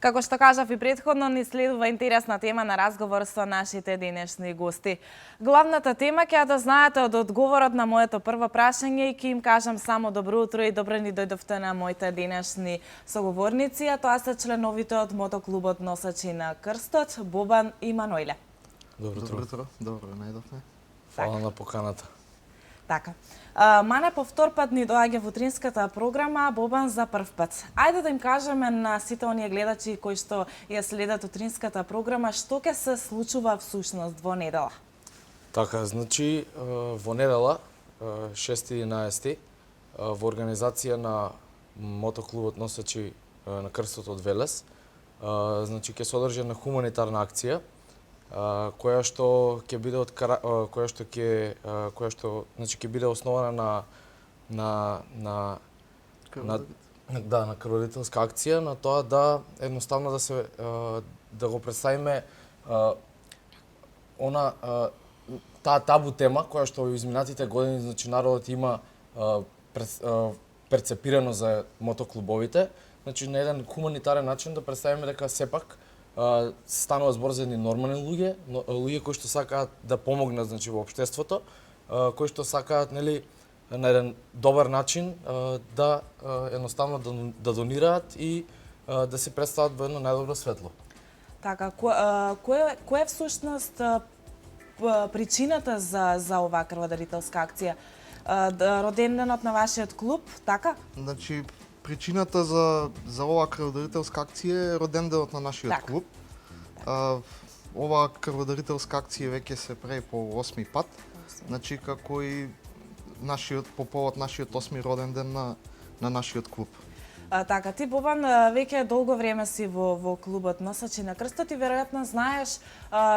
Како што кажав и претходно, ни следува интересна тема на разговор со нашите денешни гости. Главната тема ќе ја да знаете од одговорот на моето прво прашање и ќе им кажам само добро утро и добро ни дојдовте на моите денешни соговорници, а тоа се членовите од мотоклубот Носачи на крстот, Бобан и Манојле. Добро утро. Добро најдовме. Фала на поканата. Така. Мане по втор пат ни доаѓа во утринската програма, Бобан за прв пат. Ајде да им кажеме на сите оние гледачи кои што ја следат утринската програма, што ќе се случува всушност во недела? Така, значи, во недела, 6.11, во организација на мотоклубот Носачи на крстот од Велес, значи ќе се одржи една хуманитарна акција, која што ќе биде значи ќе биде основана на крводарителска акција, на тоа да едноставно да го представиме таа табу тема која што во изминатите години значи народот има перцепирано за мотоклубовите, значи на еден хуманитарен начин да представиме дека сепак станува збор за едни нормални луѓе кои што сакаат да помогнат значи во општеството, кои што сакаат нели на еден добар начин да едноставно да донираат и да се представат во едно најдобро светло. Така, кој е всушност причината за оваа крводарителска акција? Роденденот на вашиот клуб, така? Значи, причината за оваа крводарителска акција е роденденот на нашиот клуб. Оваа крводарителска акција веќе се прави по 8ми пат. Значи како и по повод нашиот 8ми роденден на нашиот клуб. Така, ти Бобан веќе долго време си во клубот Носачи на крстот и веројатно знаеш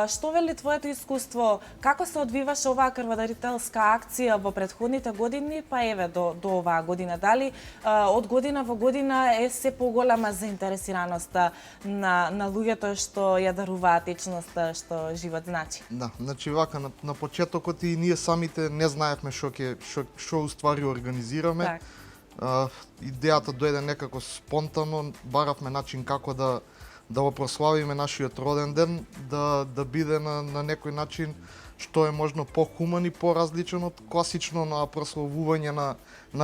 што вели твоето искуство, како се одвиваше оваа крводарителска акција во претходните години, па еве до оваа година. Дали од година во година е се поголема заинтересираноста на луѓето што ја даруваат течноста што живот значи? Да, значи вака на почетокот и ние самите не знаевме што уствари организираме. Так. Идејата дојде некако спонтано, баравме начин како да го прославиме нашиот роден ден, да биде на некој начин што е можно похуман и поразличен од класично на прославување на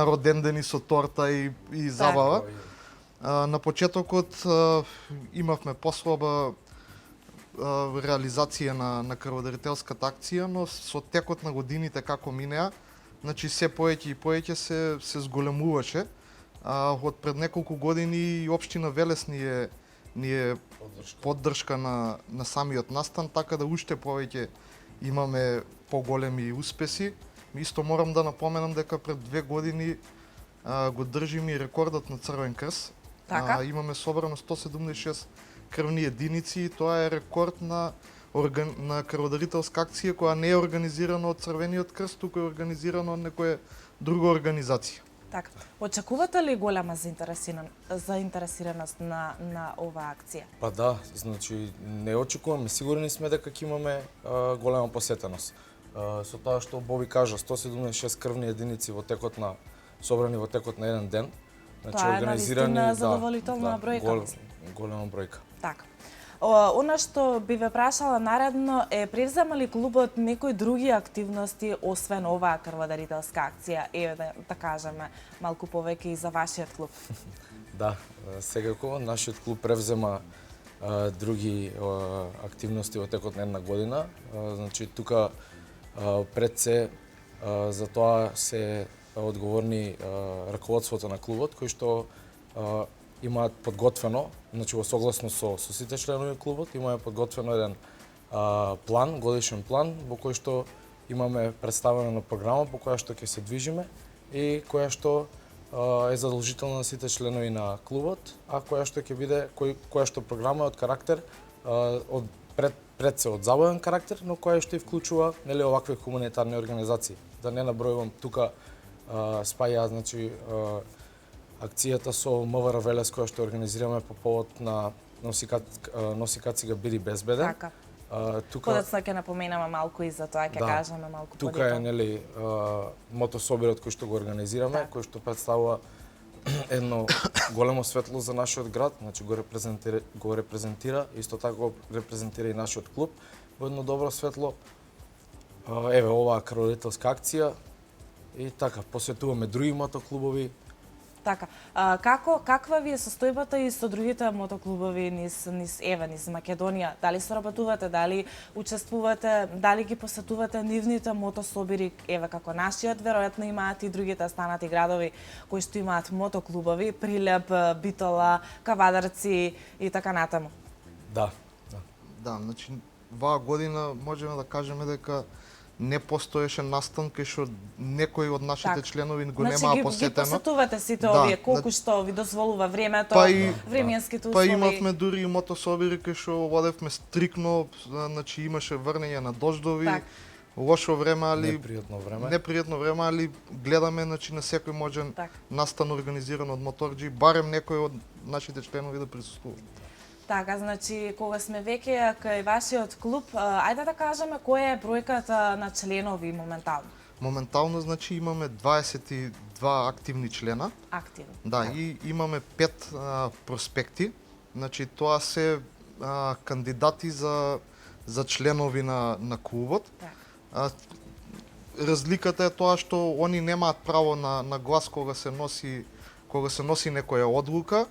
роден дени со торта и забава. На почетокот имавме послаба реализација на крводарителската акција, но со текот на годините како минеа, значи се поеќе и поеќе се зголемуваше. Од пред неколку години и општина Велес ни е поддршка на самиот настан, така да уште повеќе имаме поголеми успеси. Исто морам да напоменам дека пред 2 години го држиме и рекордот на Црвен крст. Така? Имаме собрано 176 крвни единици и тоа е рекорд на крводарителска акција која не е организирана од Црвениот крст, туку е организирана од некоја друга организација. Така. Очекувате ли голема заинтересираност на оваа акција? Па да, значи не очекуваме, сигурни сме дека ќе имаме голема посетеност. Со тоа што Боби кажа, 176 крвни единици собрани во текот на еден ден. Значи тоа организирани, е задоволителна бројка. Голема бројка. Така. Она што би ве прашала наредно е превзема ли клубот некои други активности освен оваа крводарителска акција? Да кажеме малку повеќе и за вашиот клуб. Да, секако нашиот клуб превзема други активности во текот на една година. Значи тука пред се за тоа се одговорни раководството на клубот кои што имаат подготвено, значи во согласност со сите членови клубот, имаме подготвено еден годишен план во кој што имаме представена на програма по која што ќе се движиме и која што е задолжителна на сите членови на клубот, а која што програма е од карактер пред се од забавен карактер, но која што и вклучува нели овакви хуманитарни организации. Да не набројувам тука спаја значи акцијата со МВР Велес која што организираме по повод на Носи кацига биди безбеден. Така. Кодеца ќе напоменаме малку и за тоа, ќе кажеме малку тука е нели мотособирот кој што го организираме, кој што представува едно големо светло за нашиот град, значи го репрезентира, исто така го репрезентира и нашиот клуб во едно добро светло. Еве оваа крводарителска акција и така посветуваме други мотоклубови. Така, каква ви е состојбата и со другите мотоклубови низ Македонија? Дали соработувате, дали учествувате, дали ги посетувате нивните мотособири, еве како нашиот, веројатно имаат и другите останати градови кои што имаат мотоклубови, Прилеп, Битола, Кавадарци и така натаму. Да. Да, значи ваа година можеме да кажеме дека не постоеше настан кај што некои од нашите членови го немаа посетено. Ги посетувате сите овие, колку што ви дозволува времето, временските услови. Па имавме дури и мотособири кај што водевме стрикно, значи имаше врнење на дождови, лошо време, али непријатно време, али гледаме значи на секој можен настан организиран од моторџи, барем некој од нашите членови да присуствува. Така, значи, кога сме веќе кај вашиот клуб, ајде да кажеме која е бројката на членови моментално? Моментално, значи, имаме 22 активни члена. Активни. Да, и имаме 5 проспекти. Значи, тоа се кандидати за членови на клубот. Разликата е тоа што они немаат право на глас кога се носи некоја одлука,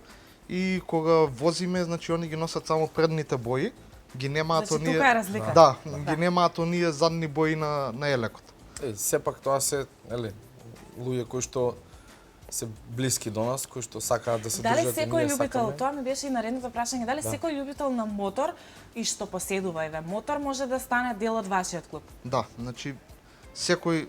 и кога возиме, значи они ги носат само предните бои, ги немаат значи, оние. Тука е разлика. Да, ги немаат оние задни бои на елекот. Сепак тоа се, луѓе кои што се блиски до нас, кои што сакаат да се дали држат и секој ние љубител, сакаме. тоа ми беше и наредното прашање, дали секој љубител на мотор и што поседува мотор може да стане дел од вашиот клуб? Да, значи секој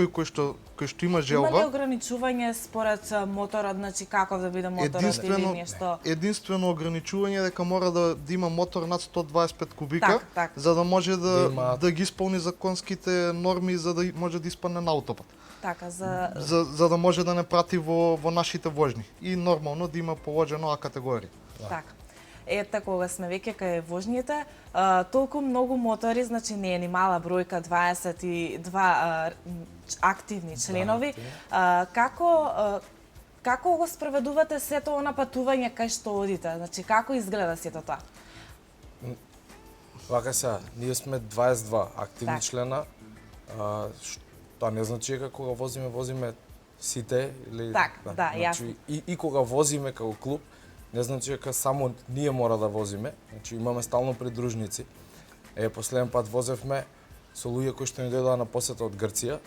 кој што има желба. Има ли ограничување според моторот, значи каков да биде моторот или нешто? Единствено ограничување е дека мора да има мотор над 125 кубика, так. за да може да ги исполни законските норми за да може да испадне на аутопат. Така, за да може да не прати во нашите вожни и нормално да има положено А категорија. Така. Ете, кога сме веќе кај вожњите, толку многу мотори, значи не е ни мала бројка, 22 активни членови. Како го спроведувате сето она патување кај што одите? Значи, како изгледа сето тоа? Вака сега, ние сме 22 активни члена. Тоа не значи дека кога возиме сите или да, јасно. И кога возиме како клуб, не значи дека само ние мора да возиме, значи имаме стално придружници. Последен пат возевме со луѓе кои што ни дојдоа на посета од Грција,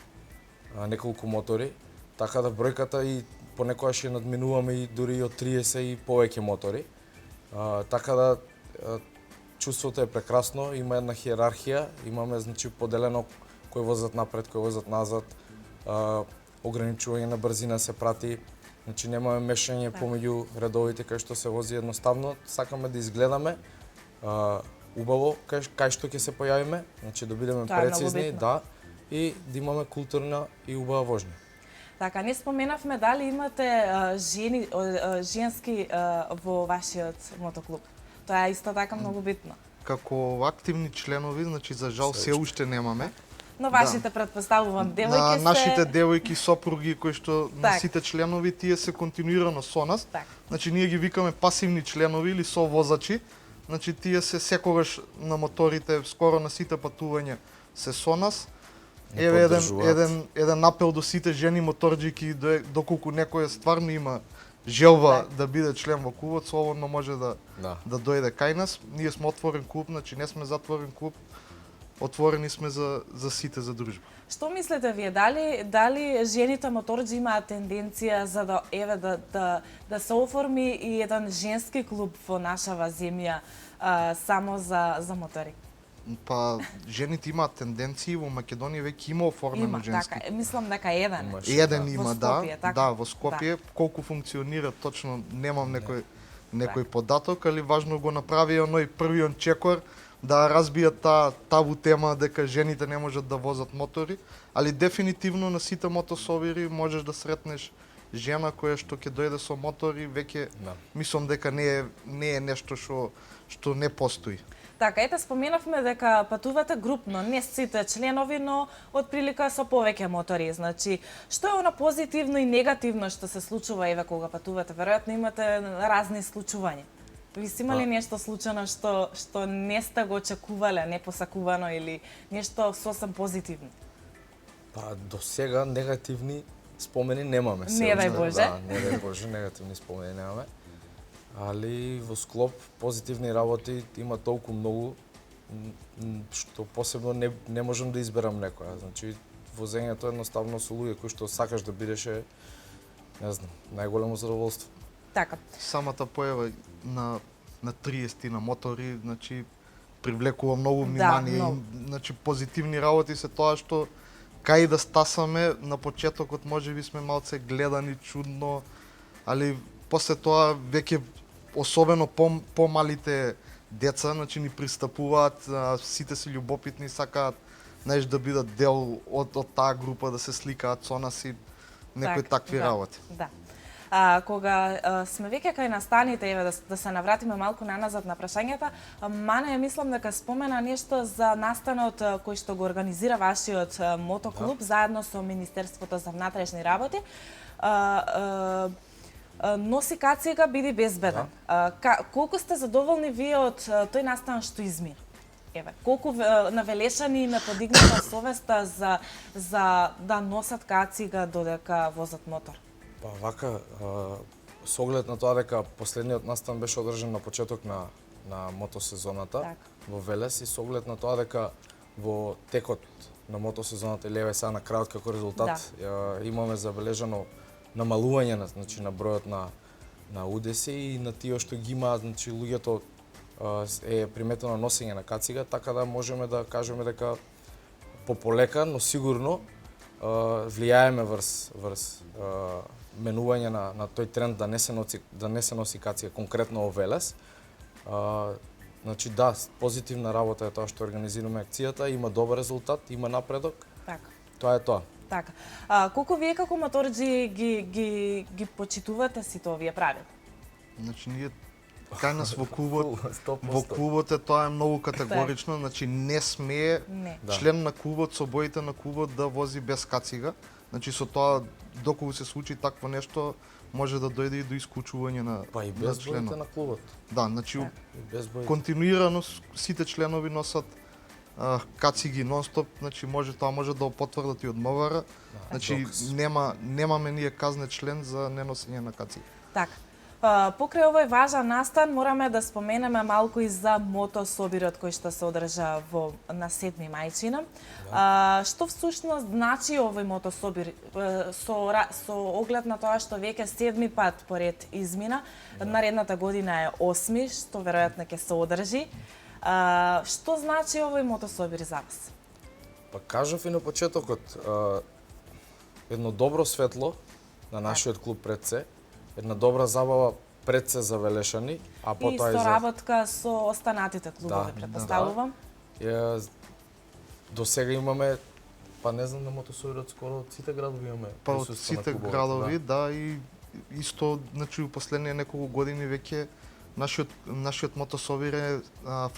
неколку мотори, така да бројката и понекогаш ја надминуваме и дури од 30 и повеќе мотори. Така да чувството е прекрасно, има една хиерархија, имаме значи поделено кои возат напред, кои возат назад, ограничување на брзина се прати. Значи немаме мешање помеѓу редовите кај што се вози, едноставно сакаме да изгледаме убаво кај што ќе се појавиме, значи да бидеме прецизни, да, и да имаме културна и убава вожња. Така, не споменавме дали имате женски во вашиот мотоклуб. Тоа е исто така многу битно. Како активни членови, значи за жал се уште немаме. Но вашите претпоставувам девојки се... Нашите девојки, сопруги кои што на сите членови, тие се континуирано со нас. Значи ние ги викаме пасивни членови или совозачи. Значи тие се секогаш на моторите, скоро на сите патувања се со нас. Еве еден апел до сите жени моторџики, доколку некој стварно има желба да биде член во клубот, слободно може да дојде кај нас. Ние сме отворен клуб, значи не сме затворен клуб. Отворени сме за сите за дружба. Што мислите вие, дали жените моторџи имаат тенденција за да се оформи и еден женски клуб во нашава земја само за мотори? Па жените имаат тенденции, во Македонија веќе има оформено женски. Така, мислам дека еден. Еден има, да, во Скопје. Колку функционира точно немам некој податок, али важно го направи оној првиот чекор да разбијат таа табу тема дека жените не можат да возат мотори, али дефинитивно на сите мотособири можеш да сретнеш жена која што ќе дојде со мотори, веќе мислам дека не е нешто што не постои. Така, ете споменавме дека патувате групно, не сите членови, но од прилика со повеќе мотори. Значи, што е она позитивно и негативно што се случува еве кога патувате? Веројатно имате разни случувања. Ви си имали нешто случајно што не сте го очекувале, непосакувано или нешто сосем позитивно? Па до сега негативни спомени немаме. Не дај Боже. Да, не дај Боже, негативни спомени немаме. Али во склоп позитивни работи има толку многу што посебно не можам да изберам некоја. Значи возењето едноставно со луѓе кои што сакаш да бидеш е, не знам, најголемо задоволство. Така. Самата појава на 30 на мотори, значи привлекува многу внимание. многу. Значи позитивни работи се тоа што кај да стасаме на почетокот можеби сме малце гледани чудно, али после тоа веќе особено помалите деца, значи ни пристапуваат, сите си љубопитни, сакаат знаеш да бидат дел од таа група, да се сликаат со нас и некои такви работи. Да. Кога сме веќе кај настаните, еве да се навратиме малку наназад на прашањата, Мане мислам дека спомена нешто за настанот кој што го организира вашиот мотоклуб заедно со Министерството за внатрешни работи. Носи кацига, биди безбеден. Колку сте задоволни вие од тој настан што измина? Еве, колку навелешани и ме подигната совеста за да носат кацига додека возат мотор? Па вака, со оглед на тоа дека последниот настан беше одржан на почеток на мотосезоната во Велес и со оглед на тоа дека во текот на мотосезоната или еве сега на крајот како резултат имаме забележано намалување на бројот на удеси и на тие што ги имаат, значи луѓето е приметено носење на кацига, така да можеме да кажеме дека пополека, но сигурно влијаеме врз менување на тој тренд да не се носи кацига конкретно во Велес. Значи да, позитивна работа е тоа што организираме акцијата, има добар резултат, има напредок. Така. Тоа е тоа. Така. Колку вие како моторџи ги почитувате сите овие правила? Значи ние кај нас во клубот, 100%. е тоа е многу категорично, значи не смее член на клубот со боите на клубот да вози без кацига. Значи со тоа доколку се случи такво нешто може да дојде и до исклучување на Па и без членот. боите на клубот. Да, значи И без боите. континуирано сите членови носат кациги нонстоп, значи тоа може да го потврдат и од МВР. Значи немаме ние казнет член за неносење на кациги. Така. Покрај овој важен настан, мораме да споменеме малку и за мотособирот кој што се одржа на 7 мајчина. Што всушност значи овој мотособир со оглед на тоа што веќе 7 пат поред измина, наредната година е 8, што веројатно ќе се одржи. Што значи овој мотособир за вас? Па кажав и на почетокот, едно добро светло на нашиот клуб пред се, една добра забава пред се за Велешани, а потоа и соработка со останатите клубови, претпоставувам. До сега имаме, па не знам на мотособирот скоро од сите градови имаме Па од присуство на сите клубовите, градови, да, и исто, значи, у последние неколку години веќе нашиот мотособир е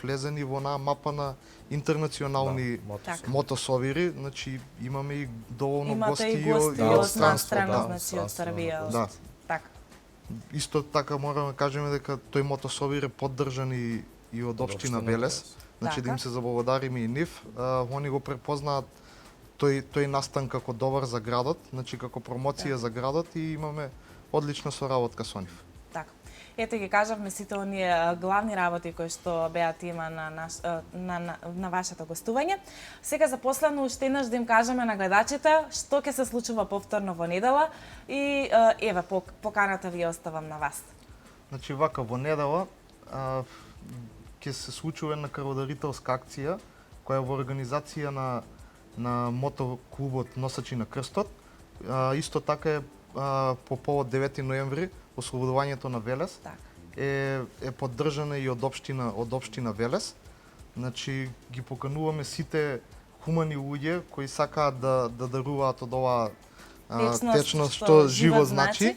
влезен и во онаа мапа на интернационални мотособири, значи имаме и доволно гости и од страна, да, значи од Србија. Да. Така. Исто така мораме да кажеме дека тој мотособир е поддржан и од општина Велес. Значи да им се заблагодариме и нив. Они го препознаат тој настан како добар за градот, значи како промоција за градот и имаме одлична соработка со нив. Така. Ете ги кажавме сите оние главни работи кои што беа тема на вашето гостување. Сега за последно уште еднаш да им кажеме на гледачите што ќе се случува повторно во недела и еве поканата ви оставам на вас. Значи вака во недела ќе се случува една крводарителска акција која е во организација на мотоклубот Носачи на крстот. Исто така е по повод 9 ноември, ослободувањето на Велес, е поддржана и од општина Велес. Значи ги покануваме сите хумани луѓе кои сакаат да даруваат од оваа течност што живот значи,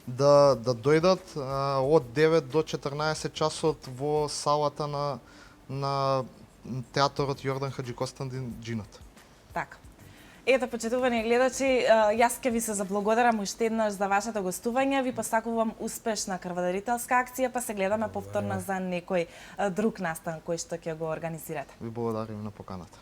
да дојдат од 9 до 14 часот во салата на театарот Јордан Хаџикостандин Джинот. Така. Ете, почитувани гледачи, јас ќе ви се заблагодарам уште еднаш за вашето гостување. Ви посакувам успешна крводарителска акција, па се гледаме повторно за некој друг настан кој што ќе го организирате. Ви благодарам на поканата.